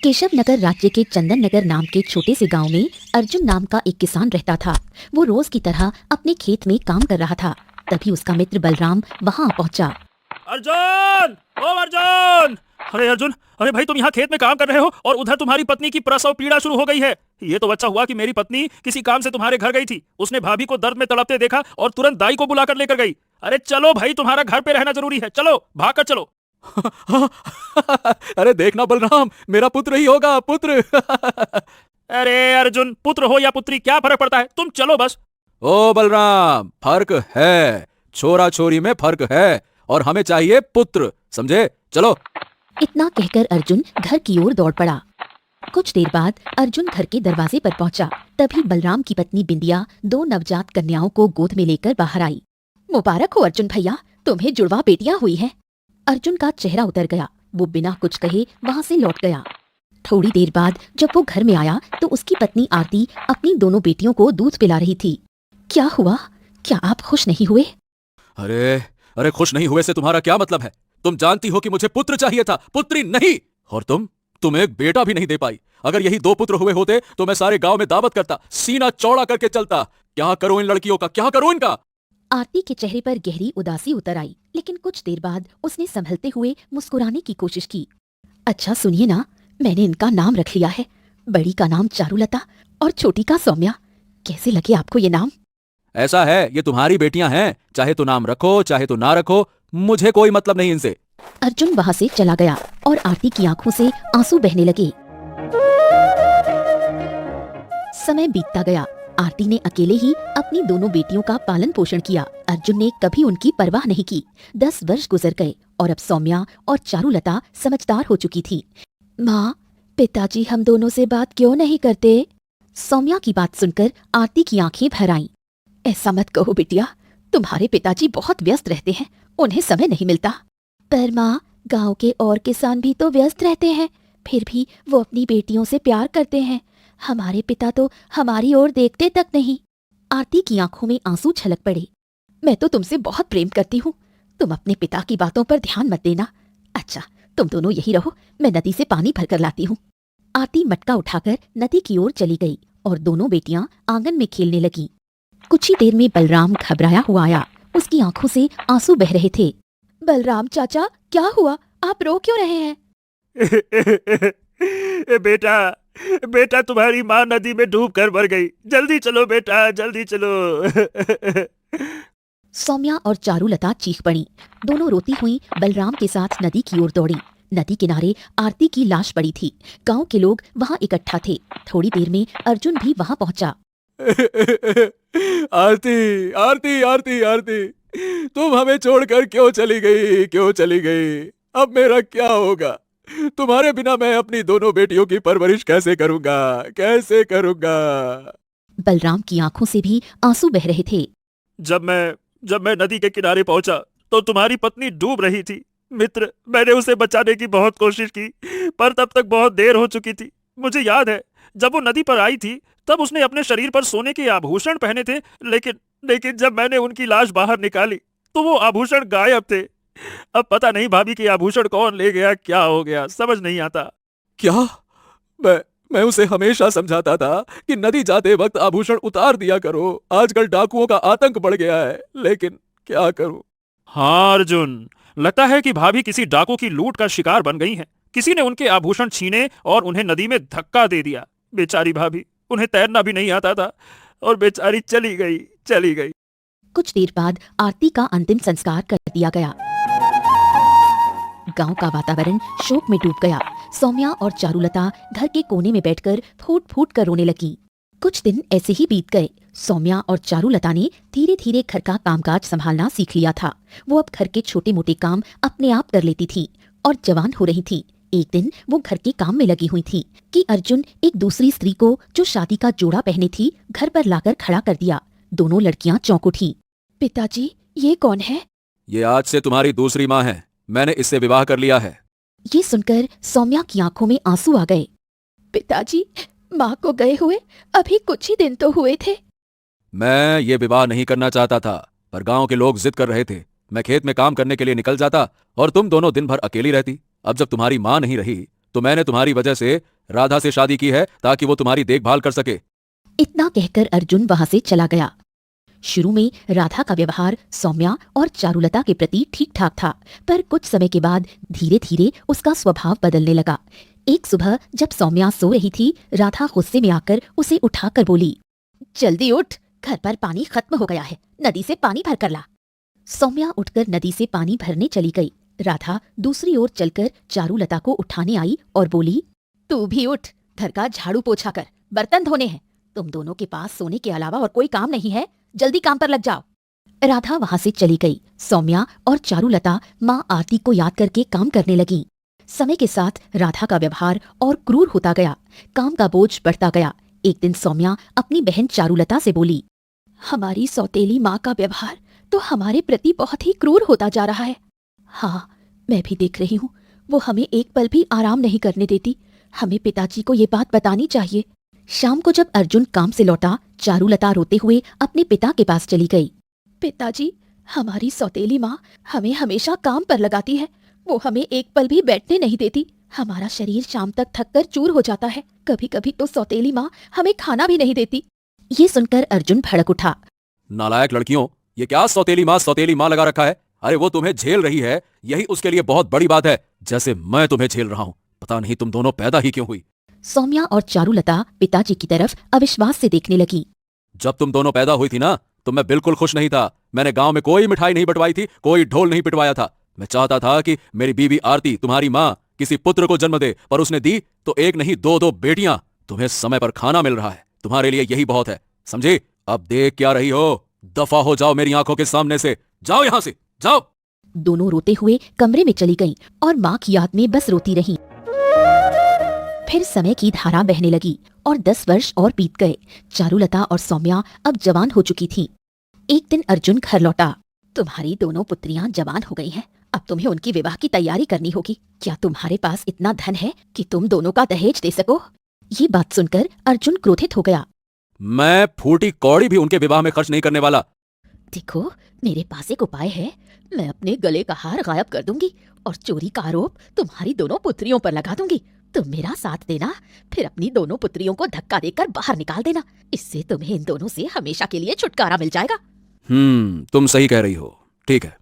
केशव नगर राज्य के चंदन नगर नाम के छोटे से गांव में अर्जुन नाम का एक किसान रहता था। वो रोज की तरह अपने खेत में काम कर रहा था। तभी उसका मित्र बलराम वहां पहुंचा। अर्जुन! ओ अर्जुन! अरे अर्जुन, अरे भाई तुम यहाँ खेत में काम कर रहे हो और उधर तुम्हारी पत्नी की प्रसव पीड़ा शुरू हो गई है। ये तो अच्छा हुआ कि मेरी पत्नी किसी काम से तुम्हारे घर गई थी। उसने भाभी को दर्द में तड़पते देखा और तुरंत दाई को बुलाकर लेकर गई। अरे चलो भाई, तुम्हारा घर पे रहना जरूरी है। चलो, भागकर चलो। अरे देखना बलराम, मेरा पुत्र ही होगा, पुत्र। अरे अर्जुन, पुत्र हो या पुत्री क्या फर्क पड़ता है, तुम चलो बस। ओ बलराम, फर्क है, छोरा छोरी में फर्क है, और हमें चाहिए पुत्र, समझे? चलो। इतना कहकर अर्जुन घर की ओर दौड़ पड़ा। कुछ देर बाद अर्जुन घर के दरवाजे पर पहुंचा। तभी बलराम की पत्नी बिंदिया 2 नवजात कन्याओं को गोद में लेकर बाहर आई। मुबारक हो अर्जुन भैया, तुम्हें जुड़वा बेटियां हुई हैं। अर्जुन का चेहरा उतर गया। वो बिना कुछ कहे वहां से लौट गया। थोड़ी देर बाद जब वो घर में आया तो उसकी पत्नी आरती अपनी दोनों बेटियों को दूध पिला रही थी। क्या हुआ? क्या आप खुश नहीं हुए? अरे अरे, खुश नहीं हुए से तुम्हारा क्या मतलब है? तुम जानती हो कि मुझे पुत्र चाहिए था, पुत्री नहीं। और तुम एक बेटा भी नहीं दे पाई। अगर यही 2 पुत्र हुए होते तो मैं सारे गांव में दावत करता, सीना चौड़ा करके चलता। क्या करूं इन लड़कियों का, क्या करूं इनका? आरती के चेहरे पर गहरी उदासी उतर आई, लेकिन कुछ देर बाद उसने संभलते हुए मुस्कुराने की कोशिश की। अच्छा सुनिए ना, मैंने इनका नाम रख लिया है। बड़ी का नाम चारुलता और छोटी का सौम्या। कैसे लगे आपको ये नाम? ऐसा है, ये तुम्हारी बेटियां हैं, चाहे तो नाम रखो चाहे तो ना रखो, मुझे कोई मतलब नहीं इनसे। अर्जुन वहां से चला गया और आरती की आंखों से आंसू बहने लगे। समय बीतता गया। आरती ने अकेले ही अपनी दोनों बेटियों का पालन पोषण किया। अर्जुन ने कभी उनकी परवाह नहीं की। 10 वर्ष गुजर गए और अब सौम्या और चारुलता समझदार हो चुकी थी। माँ, पिताजी हम दोनों से बात क्यों नहीं करते? सौम्या की बात सुनकर आरती की आंखें भर आईं। ऐसा मत कहो बिटिया, तुम्हारे पिताजी बहुत व्यस्त रहते हैं, उन्हें समय नहीं मिलता। पर माँ, गांव के और किसान भी तो व्यस्त रहते हैं, फिर भी वो अपनी बेटियों से प्यार करते हैं। हमारे पिता तो हमारी ओर देखते तक नहीं। आरती की आंखों में आंसू छलक पड़े। मैं तो तुमसे बहुत प्रेम करती हूँ, तुम अपने पिता की बातों पर ध्यान मत देना। अच्छा, तुम दोनों यही रहो, मैं नदी से पानी भरकर लाती हूँ। आरती मटका उठाकर नदी की ओर चली गई और दोनों बेटियां आंगन में खेलने लगीं। कुछ ही देर में बलराम घबराया हुआ आया। उसकी आंखों से आंसू बह रहे थे। बलराम चाचा, क्या हुआ? आप रो क्यों रहे हैं? बेटा, बेटा तुम्हारी माँ नदी में डूब कर मर गई। जल्दी चलो बेटा, जल्दी चलो। सौम्या और चारुलता चीख पड़ी। दोनों रोती हुई बलराम के साथ नदी की ओर दौड़ी। नदी किनारे आरती की लाश पड़ी थी। गांव के लोग वहां इकट्ठा थे। थोड़ी देर में अर्जुन भी वहां पहुंचा। आरती, आरती, आरती, आरती, तुम हमें छोड़कर क्यों चली गई, क्यों चली गई? अब मेरा क्या होगा? तुम्हारे बिना मैं अपनी दोनों बेटियों की परवरिश कैसे करूंगा, कैसे करूंगा? बलराम की आंखों से भी आंसू बह रहे थे। जब मैं नदी के किनारे पहुंचा तो तुम्हारी पत्नी डूब रही थी। मित्र, मैंने उसे बचाने की बहुत कोशिश की, पर तब तक बहुत देर हो चुकी थी। मुझे याद है, जब वो नदी पर आई थी तब उसने अपने शरीर पर सोने के आभूषण पहने थे, लेकिन जब मैंने उनकी लाश बाहर निकाली तो वो आभूषण गायब थे। अब पता नहीं भाभी के आभूषण कौन ले गया, क्या हो गया, समझ नहीं आता। क्या? मैं उसे हमेशा समझाता था कि नदी जाते वक्त आभूषण उतार दिया करो। आजकल डाकुओं का आतंक बढ़ गया है, लेकिन क्या करूं? हाँ अर्जुन, लगता है कि भाभी किसी डाकू की लूट का शिकार बन गई हैं। किसी ने उनके आभूषण छीने और उन्हें नदी में धक्का दे दिया। बेचारी भाभी, उन्हें तैरना भी नहीं आता था और बेचारी चली गई। कुछ देर बाद आरती का अंतिम संस्कार कर दिया गया। गांव का वातावरण शोक में डूब गया। सौम्या और चारुलता घर के कोने में बैठकर फूट फूट कर रोने लगी। कुछ दिन ऐसे ही बीत गए। सौम्या और चारुलता ने धीरे धीरे घर का कामकाज संभालना सीख लिया था। वो अब घर के छोटे मोटे काम अपने आप कर लेती थी और जवान हो रही थी। एक दिन वो घर के काम में लगी हुई थी कि अर्जुन एक दूसरी स्त्री को, जो शादी का जोड़ा पहने थी, घर पर लाकर खड़ा कर दिया। दोनों लड़कियां चौंक उठी। पिताजी, ये कौन है? ये आज से तुम्हारी दूसरी माँ है। मैंने इससे विवाह कर लिया है। ये सुनकर सौम्या की आंखों में आंसू आ गए। पिताजी, माँ को गए हुए अभी कुछ ही दिन तो हुए थे। मैं ये विवाह नहीं करना चाहता था, पर गांव के लोग जिद कर रहे थे। मैं खेत में काम करने के लिए निकल जाता और तुम दोनों दिन भर अकेली रहती। अब जब तुम्हारी माँ नहीं रही तो मैंने तुम्हारी वजह से राधा से शादी की है ताकि वो तुम्हारी देखभाल कर सके। इतना कहकर अर्जुन वहां से चला गया। शुरू में राधा का व्यवहार सौम्या और चारुलता के प्रति ठीक ठाक था, पर कुछ समय के बाद धीरे धीरे उसका स्वभाव बदलने लगा। एक सुबह जब सौम्या सो रही थी, राधा गुस्से में आकर उसे उठाकर बोली, जल्दी उठ, घर पर पानी खत्म हो गया है, नदी से पानी भर कर ला। सौम्या उठकर नदी से पानी भरने चली गई। राधा दूसरी ओर चलकर चारुलता को उठाने आई और बोली, तू भी उठ, घर का झाड़ू पोछा कर, बर्तन धोने हैं। तुम दोनों के पास सोने के अलावा और कोई काम नहीं है, जल्दी काम पर लग जाओ। राधा वहां से चली गई। सौम्या और चारुलता माँ आरती को याद करके काम करने लगी। समय के साथ राधा का व्यवहार और क्रूर होता गया, काम का बोझ बढ़ता गया। एक दिन सौम्या अपनी बहन चारुलता से बोली, हमारी सौतेली माँ का व्यवहार तो हमारे प्रति बहुत ही क्रूर होता जा रहा है। हाँ, मैं भी देख रही हूँ, वो हमें एक पल भी आराम नहीं करने देती। हमें पिताजी को ये बात बतानी चाहिए। शाम को जब अर्जुन काम से लौटा, चारुलता रोते हुए अपने पिता के पास चली गई। पिताजी, हमारी सौतेली माँ हमें हमेशा काम पर लगाती है, वो हमें एक पल भी बैठने नहीं देती। हमारा शरीर शाम तक थककर चूर हो जाता है। कभी कभी तो सौतेली माँ हमें खाना भी नहीं देती। ये सुनकर अर्जुन भड़क उठा। नालायक लड़कियों, ये क्या सौतेली माँ लगा रखा है? अरे वो तुम्हें झेल रही है, यही उसके लिए बहुत बड़ी बात है, जैसे मैं तुम्हें झेल रहा हूँ। पता नहीं तुम दोनों पैदा ही क्यों हुई। सौम्या और चारुलता पिताजी की तरफ अविश्वास से देखने लगी। जब तुम दोनों पैदा हुई थी ना, तो मैं बिल्कुल खुश नहीं था। मैंने गांव में कोई मिठाई नहीं बंटवाई थी, कोई ढोल नहीं पिटवाया था। मैं चाहता था कि मेरी बीवी आरती, तुम्हारी माँ, किसी पुत्र को जन्म दे, पर उसने दी तो एक नहीं दो बेटियां। तुम्हें समय पर खाना मिल रहा है, तुम्हारे लिए यही बहुत है, समझे? अब देख क्या रही हो? दफा हो जाओ मेरी आंखों के सामने से, जाओ यहां से, जाओ। दोनों रोते हुए कमरे में चली गईं और माँ की याद में बस रोती रहीं। फिर समय की धारा बहने लगी और 10 वर्ष और बीत गए। चारुलता और सौम्या अब जवान हो चुकी थीं। एक दिन अर्जुन घर लौटा। तुम्हारी दोनों पुत्रियां जवान हो गई हैं, अब तुम्हें उनकी विवाह की तैयारी करनी होगी। क्या तुम्हारे पास इतना धन है कि तुम दोनों का दहेज दे सको? ये बात सुनकर अर्जुन क्रोधित हो गया। मैं फूटी कौड़ी भी उनके विवाह में खर्च नहीं करने वाला। देखो, मेरे पास एक उपाय है। मैं अपने गले का हार गायब कर दूंगी और चोरी का आरोप तुम्हारी दोनों पुत्रियों पर लगा दूंगी। तुम मेरा साथ देना, फिर अपनी दोनों पुत्रियों को धक्का देकर बाहर निकाल देना। इससे तुम्हें इन दोनों से हमेशा के लिए छुटकारा मिल जाएगा। तुम सही कह रही हो, ठीक है।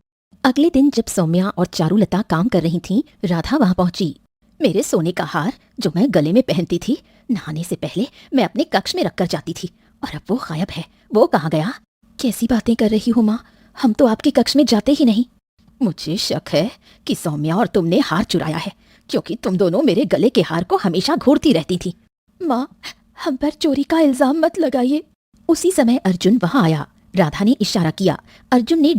अगले दिन जब सौम्या और चारुलता काम कर रही थीं, राधा वहां पहुंची। मेरे सोने का हार जो मैं गले में पहनती थी, नहाने से पहले मैं अपने कक्ष में रखकर जाती थी, और अब वो गायब है। वो कहाँ गया? कैसी बातें कर रही हो माँ, हम तो आपके कक्ष में जाते ही नहीं। मुझे शक है कि सौम्या और तुमने हार चुराया है, क्योंकि तुम दोनों मेरे गले के हार को हमेशा घूरती रहती थी। माँ, हम पर चोरी का इल्जाम मत लगाइए। उसी समय अर्जुन वहां आया। राधा ने इशारा किया। अर्जुन ने